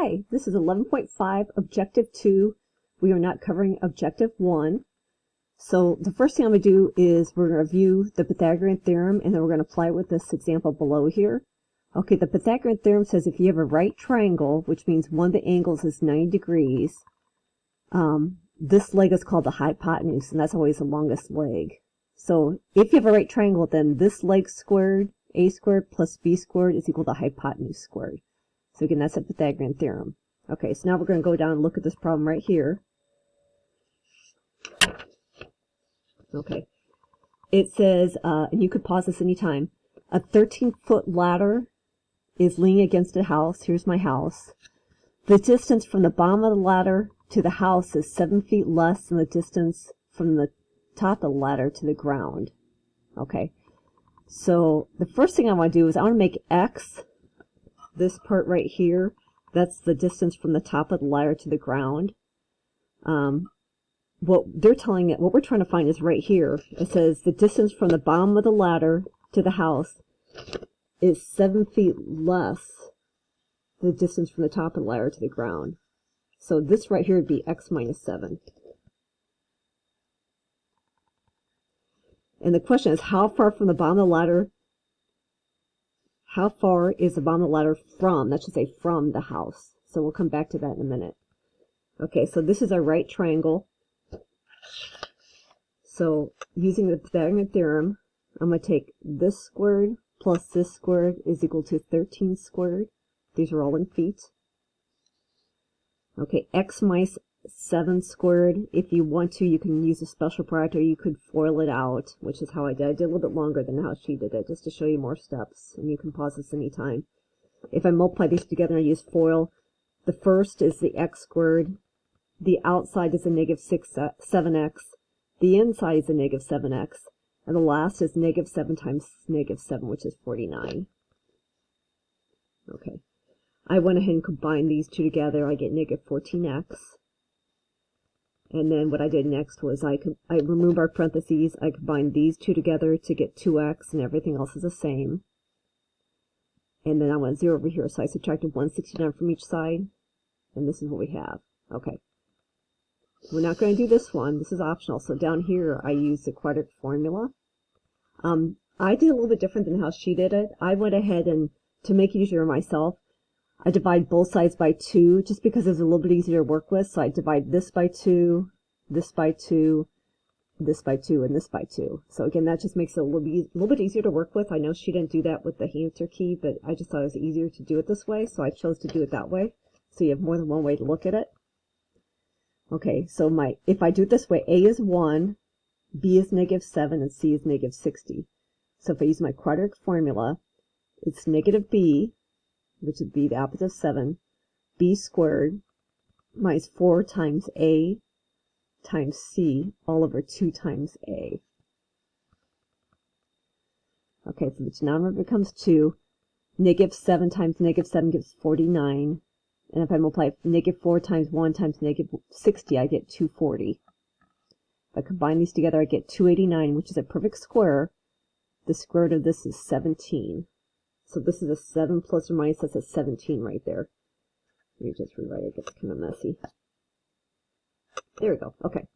Hi, this is 11.5, Objective 2. We are not covering Objective 1. So the first thing I'm going to do is we're going to review the Pythagorean theorem, and then we're going to apply it with this example below here. Okay, the Pythagorean theorem says if you have a right triangle, which means one of the angles is 90 degrees, this leg is called the hypotenuse, and that's always the longest leg. So if you have a right triangle, then this leg squared, a squared plus b squared is equal to hypotenuse squared. So again, that's a Pythagorean theorem. Okay, so now we're going to go down and look at this problem right here. Okay, it says, and you could pause this anytime, a 13-foot ladder is leaning against a house. Here's my house. The distance from the bottom of the ladder to the house is 7 feet less than the distance from the top of the ladder to the ground. Okay, so the first thing I want to do is I want to make x, this part right here, that's the distance from the top of the ladder to the ground. What we're trying to find is right here. It says the distance from the bottom of the ladder to the house is 7 feet less the distance from the top of the ladder to the ground. So this right here would be x minus 7. And the question is, how far from the bottom of the ladder, how far is the bottom of the ladder from, that should say from the house. So we'll come back to that in a minute. Okay, so this is our right triangle. So using the Pythagorean theorem, I'm going to take this squared plus this squared is equal to 13 squared. These are all in feet. Okay, x minus 7 squared. If you want to, you can use a special operator. You could FOIL it out, which is how I did. I did a little bit longer than how she did it, just to show you more steps. And you can pause this anytime. If I multiply these together and I use FOIL, the first is the x squared. The outside is a negative 7x. The inside is a negative 7x. And the last is negative 7 times negative 7, which is 49. Okay. I went ahead and combined these two together. I get negative 14x. And then what I did next was I removed our parentheses. I combined these two together to get 2x, and everything else is the same. And then I went 0 over here, so I subtracted 169 from each side. And this is what we have. Okay. We're not going to do this one. This is optional. So down here, I used the quadratic formula. I did a little bit different than how she did it. I went ahead and, to make it easier myself, I divide both sides by 2, just because it's a little bit easier to work with. So I divide this by 2, this by 2, this by 2, and this by 2. So again, that just makes it a little bit easier to work with. I know she didn't do that with the answer key, but I just thought it was easier to do it this way, so I chose to do it that way. So you have more than one way to look at it. Okay, so if I do it this way, A is 1, B is negative 7, and C is negative 60. So if I use my quadratic formula, it's negative B, which would be the opposite of 7, B squared minus 4 times A times C all over 2 times A. Okay, so the denominator becomes 2. Negative 7 times negative 7 gives 49. And if I multiply negative 4 times 1 times negative 60, I get 240. If I combine these together, I get 289, which is a perfect square. The square root of this is 17. So this is a 7 plus or minus, that's a 17 right there. Let me just rewrite it, it gets kind of messy. There we go, okay.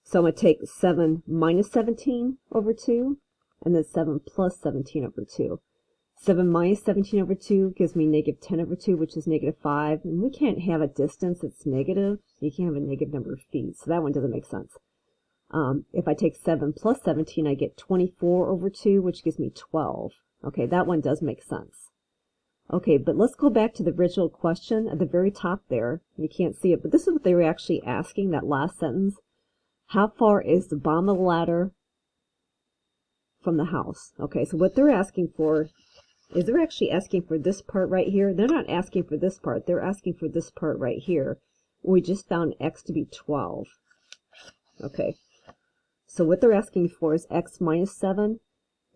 So I'm going to take 7 minus 17 over 2, and then 7 plus 17 over 2. 7 minus 17 over 2 gives me negative 10 over 2, which is negative 5. And we can't have a distance that's negative. You can't have a negative number of feet. So that one doesn't make sense. If I take 7 plus 17, I get 24 over 2, which gives me 12. Okay, that one does make sense. Okay, but let's go back to the original question at the very top there. You can't see it, but this is what they were actually asking, that last sentence. How far is the bottom of the ladder from the house? Okay, so what they're asking for is they're actually asking for this part right here. They're not asking for this part. They're asking for this part right here. We just found x to be 12. Okay. So what they're asking for is x minus 7.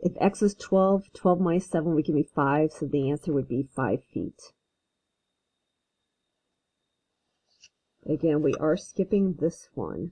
If x is 12, 12 minus 7 would give me 5. So the answer would be 5 feet. Again, we are skipping this one.